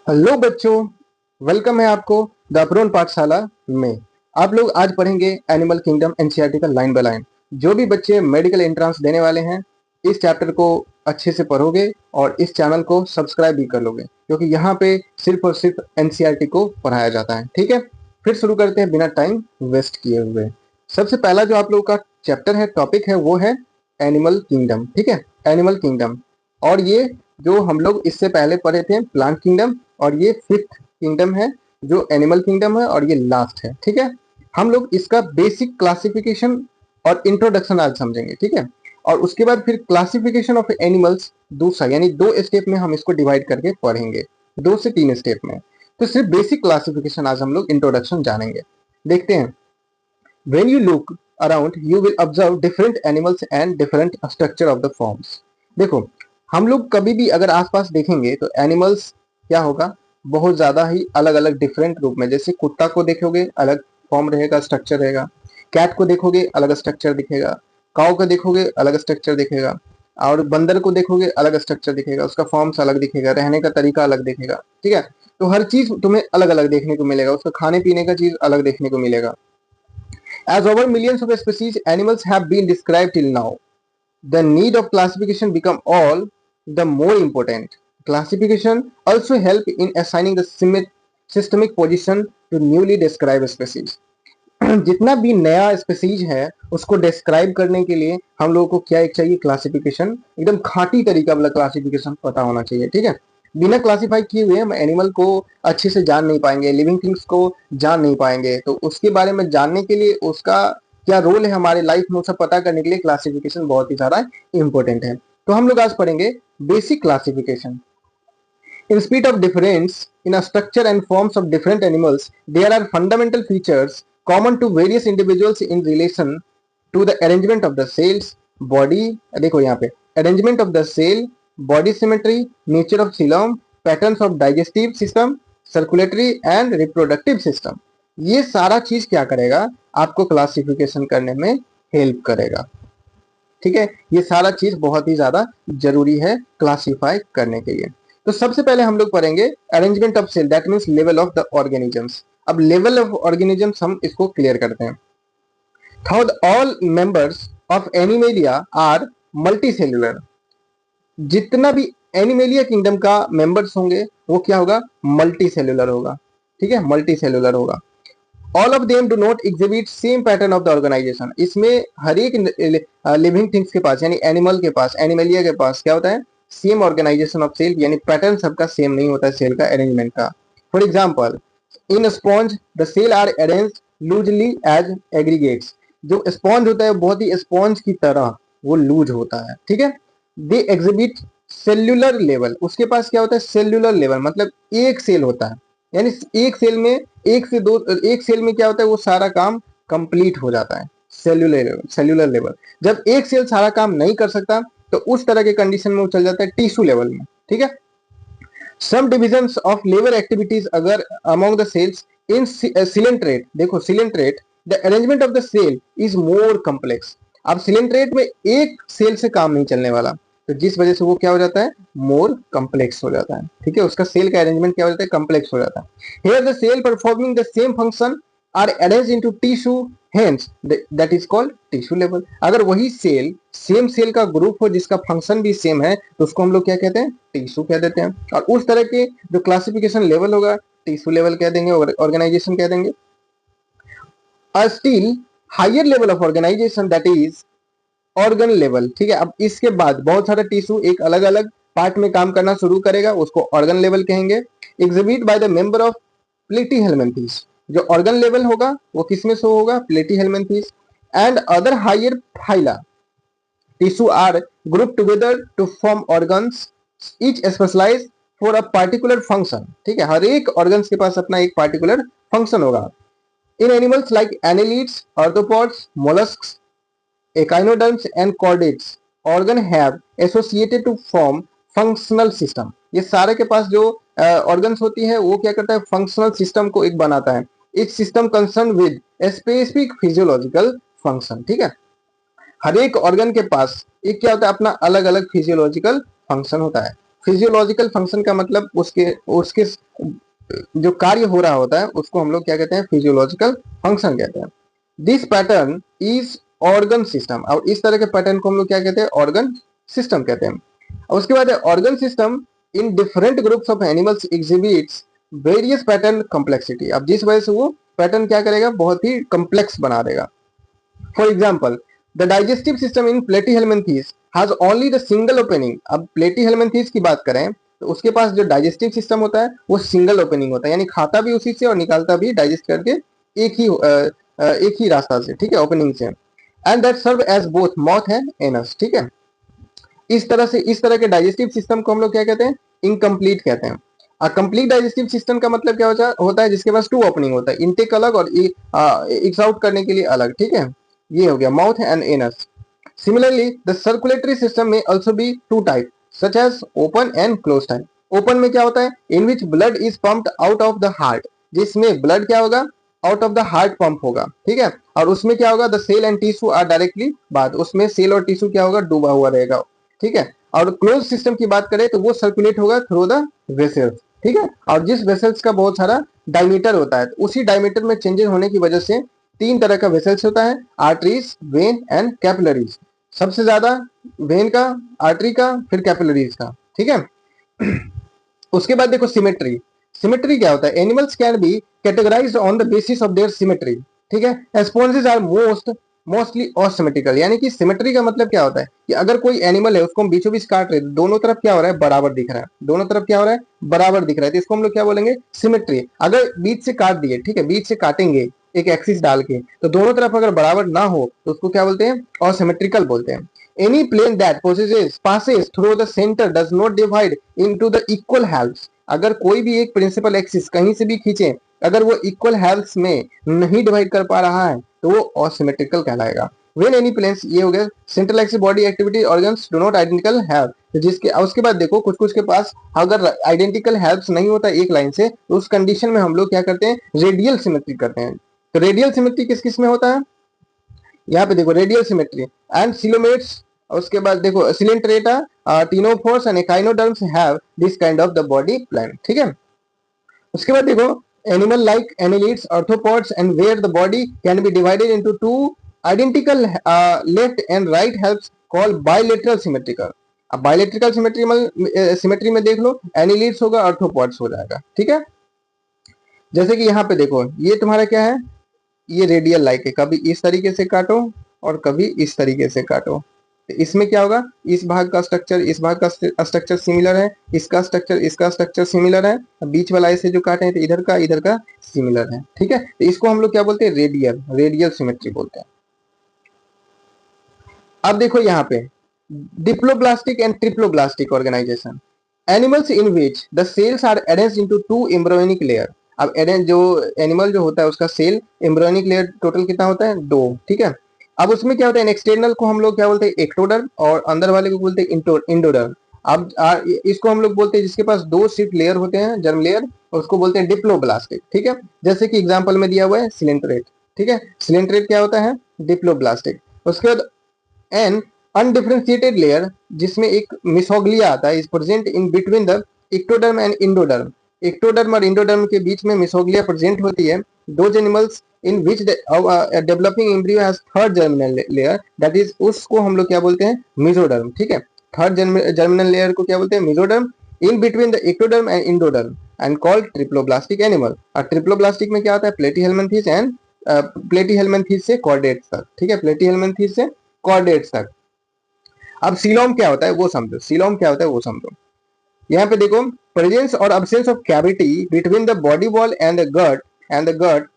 Hello बच्चों, welcome है आपको द अप्रोन पाठशाला में। आप लोग आज पढ़ेंगे एनिमल किंगडम एनसीईआरटी का लाइन बाय लाइन। जो भी बच्चे मेडिकल एंट्रेंस देने वाले हैं इस चैप्टर को अच्छे से पढ़ोगे और इस चैनल को सब्सक्राइब भी कर लोगे, क्योंकि यहाँ पे सिर्फ और सिर्फ एनसीईआरटी को पढ़ाया जाता है। ठीक है, फिर शुरू करते हैं बिना टाइम वेस्ट किए हुए। सबसे पहला जो आप लोग का चैप्टर है, टॉपिक है, वो है एनिमल किंगडम। ठीक है, एनिमल किंगडम। और ये जो हम लोग इससे पहले पढ़े थे प्लांट किंगडम, और ये फिफ्थ किंगडम है जो एनिमल किंगडम है, और ये लास्ट है। ठीक है, हम लोग इसका बेसिक क्लासिफिकेशन और इंट्रोडक्शन आज समझेंगे। ठीक है, और उसके बाद फिर क्लासिफिकेशन ऑफ एनिमल्स दूसरा, यानी 2 स्टेप में हम इसको डिवाइड करके पढ़ेंगे, 2 से 3 स्टेप में। तो सिर्फ बेसिक क्लासिफिकेशन आज हम लोग इंट्रोडक्शन जानेंगे। देखते हैं। When you look around, you will observe different animals and different structure of the forms. देखो, हम लोग कभी भी अगर आसपास देखेंगे तो एनिमल्स क्या होगा, बहुत ज्यादा ही अलग अलग डिफरेंट रूप में। जैसे कुत्ता को देखोगे अलग फॉर्म रहेगा, स्ट्रक्चर रहेगा। कैट को देखोगे अलग स्ट्रक्चर दिखेगा। काऊ को देखोगे अलग स्ट्रक्चर दिखेगा। और बंदर को देखोगे अलग स्ट्रक्चर दिखेगा, उसका फॉर्म्स अलग दिखेगा, रहने का तरीका अलग दिखेगा। ठीक है, तो हर चीज तुम्हें अलग अलग देखने को मिलेगा, उसका खाने पीने का चीज अलग देखने को मिलेगा। As over millions of species animals have been described till now, the need of classification become all the more important. Classification also help in assigning the systemic position to newly described species. जितना भी नया species है उसको describe करने के लिए हम लोगों को क्या एक चाहिए, क्लासिफिकेशन। एकदम खाटी तरीका वाला क्लासिफिकेशन पता होना चाहिए। ठीक है, बिना क्लासिफाई किए हुए हम एनिमल को अच्छे से जान नहीं पाएंगे, लिविंग थिंग्स को जान नहीं पाएंगे। तो उसके बारे में जानने के लिए उसका क्या रोल है हमारे लाइफ में, सब पता करने के लिए क्लासिफिकेशन बहुत ही ज्यादा इंपॉर्टेंट है। तो हम लोग आज पढ़ेंगे basic classification. In spite of difference in a structure and forms of different animals, there are fundamental features common to various individuals in relation to the arrangement of the cells, body, देखो यहाँ पे arrangement of the cell, body symmetry, nature of coelom, patterns of digestive system, circulatory and reproductive system। ये सारा चीज क्या करेगा, आपको classification करने में हेल्प करेगा। ठीक है, ये सारा चीज बहुत ही ज्यादा जरूरी है क्लासिफाई करने के लिए। तो सबसे पहले हम लोग पढ़ेंगे arrangement of cell, that means level of the organisms. अब लेवल ऑफ ऑर्गेनिजम्स हम इसको क्लियर करते हैं। Third, all members of Animalia are multicellular. जितना भी एनिमेलिया किंगडम का मेंबर्स होंगे वो क्या होगा, मल्टीसेल्युलर होगा। ठीक है, मल्टीसेल्युलर होगा। All of them do not exhibit same pattern of the organisation. इसमें हर एक लिविंग थिंग्स के पास, यानी एनिमल के पास, एनिमलिया के पास क्या होता है, सेम ऑर्गेनाइजेशन ऑफ सेल, यानी पैटर्न सबका सेम नहीं होता है सेल का अरेंजमेंट का। For example, in sponge the cell are arrange loosely as aggregates. जो स्पॉन्ज होता है बहुत ही स्पॉन्ज की तरह वो लूज होता है। ठीक है, दे एग्जिबिट सेल्यूलर लेवल। उसके पास क्या होता है, सेल्यूलर लेवल, मतलब एक सेल होता है, यानी एक सेल में एक सेल में क्या होता है, वो सारा काम कंप्लीट हो जाता है। सेल्यूलर लेवल जब एक सेल सारा काम नहीं कर सकता तो उस तरह के कंडीशन में वो चल जाता है टिश्यू लेवल में। ठीक है, some divisions of labour activities अगर among the cells in coelenterate. देखो coelenterate, the arrangement of the cell is more complex. अब सिलेंट्रेट में एक सेल से काम नहीं चलने वाला, तो जिस वजह से वो क्या हो जाता है, मोर कॉम्प्लेक्स हो जाता है। ठीक है, उसका सेल का अरेंजमेंट क्या हो जाता है, कॉम्प्लेक्स हो जाता है। Here the cell performing the same function are arranged into tissue, hence that is called tissue level. अगर वही सेल सेम सेल का ग्रुप हो जिसका फंक्शन भी सेम है तो उसको हम लोग क्या कहते हैं, टिश्यू कह देते हैं। और उस तरह के जो क्लासिफिकेशन लेवल होगा टिश्यू लेवल कह देंगे, ऑर्गेनाइजेशन कह देंगे। A still higher level of organisation that is organ level. ठीक है, अब इसके बाद बहुत सारा टिश्यू एक अलग अलग पार्ट में काम करना शुरू करेगा, उसको ऑर्गन लेवल कहेंगे। Exhibit by the member of Platyhelminthes. जो ऑर्गन लेवल होगा वो किसमें शो होगा, Platyhelminthes. And other higher phyla tissue are group together to form organs, each specialise for a particular function. ठीक है, हर एक ऑर्गन्स के पास अपना एक पार्टिकुलर फंक्शन होगा। In animals like annelids, arthropods, molluscs, echinoderms and chordates organ have associated to form functional system। ये सारे के पास जो ऑर्गन्स होती है वो क्या करता है, फंक्शनल सिस्टम को एक बनाता है। Etch system concern with specific physiological function. ठीक है, हर एक ऑर्गन के पास एक क्या होता है, अपना अलग अलग फिजियोलॉजिकल फंक्शन होता है। फिजियोलॉजिकल फंक्शन का मतलब उसके उसके जो कार्य हो रहा होता है उसको हम लोग क्या कहते हैं, फिजियोलॉजिकल फंक्शन कहते हैं। This pattern is organ system, और इस तरह के पैटर्न को हम लोग क्या कहते हैं, ऑर्गन सिस्टम कहते हैं। और उसके बाद organ system in different groups of animals exhibits various pattern complexity. अब जिस वजह से वो पैटर्न क्या करेगा, बहुत ही कॉम्प्लेक्स बना देगा। For example the digestive system in Platyhelminthes has only the single opening. अब प्लेटीहेल्मिन्थीज की बात करें तो उसके पास जो डाइजेस्टिव सिस्टम होता है वो सिंगल ओपनिंग होता है, यानी खाता भी उसी से और निकालता भी डाइजेस्ट करके एक ही रास्ता से, ठीक है, ओपनिंग से। And that serve as both mouth and anus, ठीक है। इस तरह के डाइजेस्टिव सिस्टम को हम लोग क्या कहते हैं, इनकम्प्लीट कहते हैं। कंप्लीट डाइजेस्टिव सिस्टम का मतलब क्या होता है, जिसके पास 2 ओपनिंग होता है, इनटेक अलग और एक्स आउट करने के लिए अलग, ठीक है। ये हो गया mouth and anus. Similarly the circulatory system में also be 2 type such as open and close type. Open में क्या होता है, in which blood is pumped out of the heart, जिसमें ब्लड क्या होगा, out of the heart pump होगा, ठीक है। और उसमें क्या होगा, the cell and tissue are directly bathed, उसमें सेल और टिश्यू क्या होगा, डूबा हुआ रहेगा, ठीक है। और क्लोज सिस्टम की बात करें तो वो सर्कुलेट होगा थ्रू द वेसल्स, ठीक है। और जिस वेसल्स का बहुत सारा डायमीटर होता है, तो उसी डायमीटर में चेंजेस होने की वजह से 3 तरह का वेसल्स होता है, आर्टरीज, वेन एंड कैपिलरीज। सबसे ज्यादा वेन का, आर्टरी का, फिर कैपिलरीज का, ठीक है। उसके बाद देखो सिमेट्री। सिमेट्री क्या होता है, animals can be categorised on the basis of their symmetry, ठीक है। स्पॉन्जेस आर मोस्टली असिमेट्रिकल, यानी कि सिमेट्री का मतलब क्या होता है कि अगर कोई एनिमल है उसको हम बीचों बीच काट रहे हैं, दोनों तरफ क्या हो रहा है, बराबर दिख रहा है, दोनों तरफ क्या हो रहा है, बराबर दिख रहा है, तो इसको हम लोग क्या बोलेंगे, सिमेट्री। अगर बीच से काट दिए, ठीक है, बीच से काटेंगे एक एक्सिस डाल के, तो दोनों तरफ अगर बराबर ना हो तो उसको क्या बोलते हैं, असिमेट्रिकल बोलते हैं। Any plane that passes through the center does not divide into the equal halves। अगर कोई भी एक प्रिंसिपल एक्सिस कहीं से भी खींचे, अगर वो इक्वल हाल्फ्स में नहीं डिवाइड कर पा रहा है तो वो असिमेट्रिकल कहलाएगा। When any planes, ये हो गया central axis body activity organs do not identical have, जिसके उसके बाद देखो कुछ कुछ के पास अगर आइडेंटिकल हैव्स नहीं होता एक लाइन से, तो उस कंडीशन में हम लोग क्या करते हैं, रेडियल सिमेट्री करते हैं। तो रेडियल सिमेट्री किस किस में होता है, यहाँ पे देखो रेडियल सिमेट्री एंड सिलोमेट्स। उसके बाद देखो coelenterata, ctenophores and echinoderms have this kind of the body plan, ठीक है। उसके बाद देखो animal like annelids, arthropods and where the body can be divided into 2 identical left and right halves called bilateral symmetrical. अब bilateral symmetry में देख लो annelids होगा, arthropods हो जाएगा, ठीक है। जैसे कि यहाँ पे देखो ये तुम्हारा क्या है, ये रेडियल लाइक है, कभी इस तरीके से काटो और कभी इस तरीके से काटो, तो इसमें क्या होगा, इस भाग का स्ट्रक्चर इस भाग का स्ट्रक्चर सिमिलर है, इसका स्ट्रक्चर सिमिलर है, बीच वाला ऐसे जो काटे हैं तो इधर का सिमिलर है, ठीक है। तो इसको हम लोग क्या बोलते हैं, रेडियल सिमेट्री बोलते हैं। अब देखो यहाँ पे diploblastic and triploblastic organisation, animals in which the cells are arranged into 2 embryonic layer. अब जो एनिमल जो होता है उसका सेल एम्ब्रियोनिक लेयर टोटल कितना होता है, 2, ठीक है। अब उसमें क्या होता है, एक्सटर्नल को हम लोग क्या बोलते हैं, एक्टोडर्म, और अंदर वाले को बोलते हैं इंडोडर्म। अब इसको हम लोग बोलते हैं जिसके पास 2 सिर्फ लेयर होते हैं, जर्म लेयर, उसको बोलते हैं डिप्लोब्लास्टिक, ठीक है। जैसे कि एग्जाम्पल में दिया हुआ है सिलेंट्रेट, ठीक है, सिलेंट्रेट क्या होता है, डिप्लोब्लास्टिक। उसके बाद एन अनडिफरेंशिएटेड लेयर जिसमें एक मिसोग्लिया आता है, is present in between the ectoderm and endoderm. Ectoderm और इंडोडर्म के बीच में मिसोग्लिया प्रेजेंट होती है। Those animals in which developing embryo has third germinal layer, that is उसको हम लोग क्या बोलते हैं, मेसोडर्म, ठीक है। थर्ड जर्मिनल लेयर को क्या बोलते हैं, mesoderm, in between the ectoderm and endoderm and called triploblastic animal. और ट्रिप्लोब्लास्टिक में क्या आता है, प्लेटीहेल्मिन्थीस एंड प्लेटीहेल्मिन्थीस से कॉर्डेट्स तक, ठीक है, प्लेटीहेल्मिन्थीस से कॉर्डेट्स तक। अब सीलोम क्या होता है वो समझो, सीलोम क्या होता है वो समझो। यहाँ पे देखो प्रेजेंस और absence of cavity between the body wall and the gut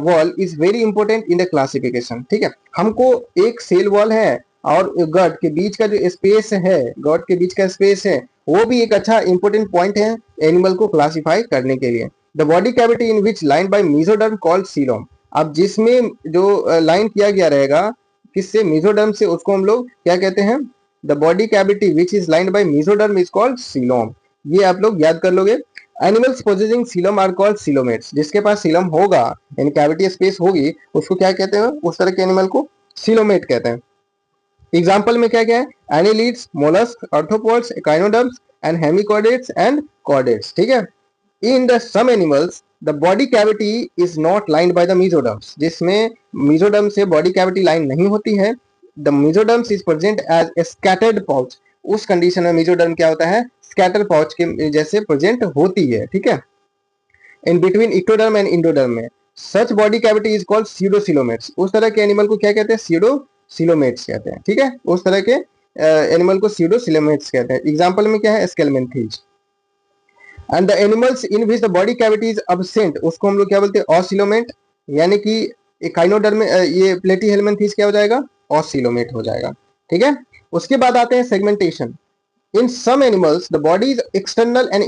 wall is very important in the classification, ठीक है। हमको एक सेल वॉल है और गट के बीच का जो स्पेस है, गट के बीच का स्पेस है, वो भी एक अच्छा इंपॉर्टेंट पॉइंट है एनिमल को क्लासिफाई करने के लिए। The body cavity in which line by mesoderm called coelom. अब जिसमें जो लाइन किया गया रहेगा किससे, मेसोडर्म से, उसको हम लोग क्या कहते हैं, the body cavity which is lined by mesoderm is called coelom. ये आप लोग याद कर लोगे। Animals possessing coelom are called coelomates. जिसके पास सीलोम होगा यानी कैविटी स्पेस होगी उसको क्या कहते हैं, उस तरह के एनिमल को सीलोमेट कहते हैं। एग्जाम्पल में क्या क्या है, annelids, mollusc, arthropods, echinoderms and hemichordates and chordates. ठीक है. In the some animals the body cavity is not lined by the mesoderms, जिसमें mesoderm से body cavity line नहीं होती है. The mesoderm is present as a scattered pouch. उस condition में mesoderm क्या होता है, स्कैटर पाउच के जैसे प्रेजेंट होती है. ठीक है. In between ectoderm and endoderm में such body cavity is called pseudocoelomates. उस तरह के एनिमल को क्या कहते हैं, सीडोसिलोमेट्स कहते हैं. ठीक है. उस तरह के एनिमल को सीडोसिलोमेट्स कहते हैं. एग्जांपल में क्या है, aschelminthes. And the animals in which the body cavity is absent, उसको हम लोग क्या बोलते हैं, ऑसिलोमेट. यानी कि एकाइनोडर्म में ये प्लेटीहेलमिन्थीज क्या हो जाएगा, ऑसिलोमेट हो जाएगा. ठीक है. उसके बाद आते हैं segmentation. In some animals the body is external and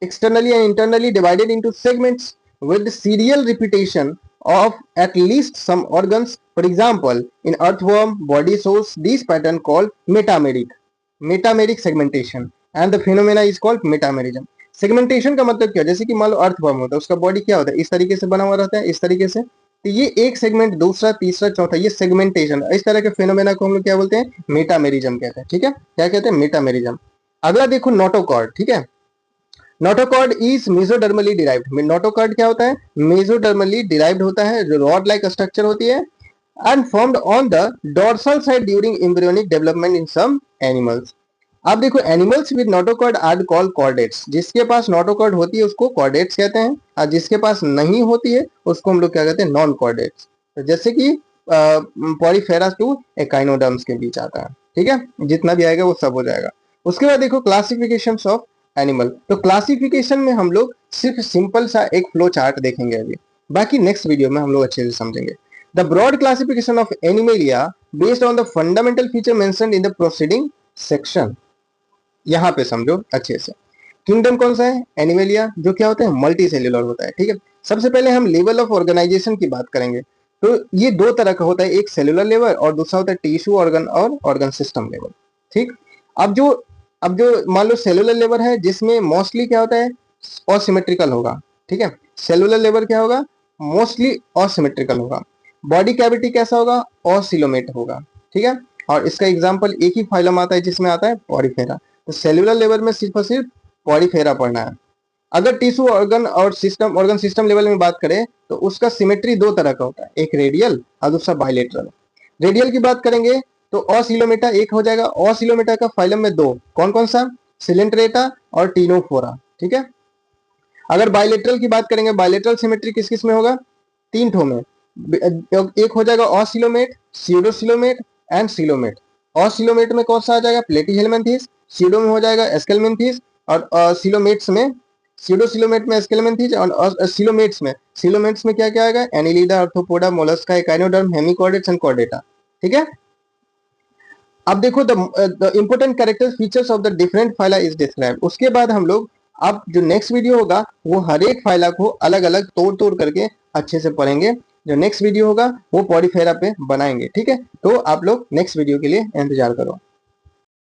internally divided into segments with serial repetition of at least some organs. For example, in earthworm body shows this pattern called metameric segmentation, and the phenomena is called metamerism. Segmentation का मतलब क्या, जैसे कि मान लो earthworm होता है, उसका body क्या होता है, इस तरीके से बना हुआ रहता है, इस तरीके से. तो ये एक सेगमेंट, दूसरा, तीसरा, चौथा, ये सेगमेंटेशन. इस तरह के फेनोमेना को हम लोग क्या बोलते हैं, मेटामेरिज्म कहते हैं. ठीक है. क्या कहते हैं, मेटामेरिज्म. अगला देखो नोटोकॉर्ड. ठीक है. Notochord is मेसोडर्मली derived. नोटोकॉर्ड क्या होता है, मेसोडर्मली डिराइव्ड होता है, जो रॉड लाइक स्ट्रक्चर होती है, and formed on the dorsal side during embryonic development in some animals. अब देखो, animals with notochord are called chordates. जिसके पास नोटोकॉर्ड होती है उसको कॉर्डेट्स कहते हैं, और जिसके पास नहीं होती है उसको हम लोग क्या कहते हैं, नॉन कॉर्डेट्स. तो जैसे कि पॉलीफेरा टू एकाइनोडर्म्स के बीच आता है. ठीक है. जितना भी आएगा वो सब हो जाएगा. उसके बाद देखो क्लासिफिकेशन ऑफ एनिमल. तो क्लासिफिकेशन में हम लोग सिर्फ सिंपल सा एक फ्लो चार्ट देखेंगे अभी, बाकी नेक्स्ट वीडियो में हम लोग अच्छे से समझेंगे. The broad classification of Animalia based on the fundamental feature mentioned in the proceeding section. यहाँ पे समझो अच्छे से. किंगडम कौन सा है, एनिमेलिया, जो क्या होता है, मल्टी सेल्यूलर होता है. ठीक है. सबसे पहले हम लेवल ऑफ ऑर्गेनाइजेशन की बात करेंगे. तो ये दो तरह का होता है, एक सेल्यूलर लेवल और दूसरा होता है टिश्यू ऑर्गन और ऑर्गन सिस्टम लेवल. ठीक. अब जो मान लो सेलुलर लेवल है, जिसमें मोस्टली क्या होता है, असिमेट्रिकल होगा. ठीक है. सेलुलर लेवल क्या होगा, मोस्टली असिमेट्रिकल होगा. बॉडी कैविटी कैसा होगा, ऑसिलोमेट होगा. ठीक है. और इसका एग्जांपल एक ही फाइलम आता है जिसमें आता है पॉलीफेरा. तो सेलुलर लेवल में सिर्फ और सिर्फ पॉलीफेरा पढ़ना है. अगर टिश्यू ऑर्गन और ऑर्गन सिस्टम लेवल में बात करें तो उसका सिमेट्री दो तरह का होता है, एक रेडियल और दूसरा बायलेटरल. रेडियल की बात करेंगे तो ऑसिलोमेटा एक हो जाएगा. ऑसिलोमेटा का फाइलम में दो, कौन कौन सा, सिलेंट्रेटा और टीनोफोरा. ठीक है. अगर बायलेटरल की बात करेंगे, बायलेटरल सिमेट्री किस किस में होगा, तीन ठो में. एक हो जाएगा ऑसिलोमेट, सीडोसिलोमेट एंड सिलोमेट. ऑसिलोमेट में कौन सा आ जाएगा, प्लेटीहेलमिन्थीज. सीडो में हो जाएगा एस्केलमिन्थीज. और सिलोमेट्स में, सीडोसिलोमेट में एस्केलमिन्थीज. और सिलोमेट्स में क्या क्या आएगा, annelida, arthropoda, mollusca, echinoderm, hemichordates and chordata. ठीक है. अब देखो the important character features of the different phyla is describe. उसके बाद हम लोग अब जो नेक्स्ट वीडियो होगा वो हर एक फाइला को अलग अलग तोड़ करके अच्छे से पढ़ेंगे. जो नेक्स्ट वीडियो होगा वो पॉलीफेरा पे बनाएंगे. ठीक है. तो आप लोग नेक्स्ट वीडियो के लिए इंतजार करो.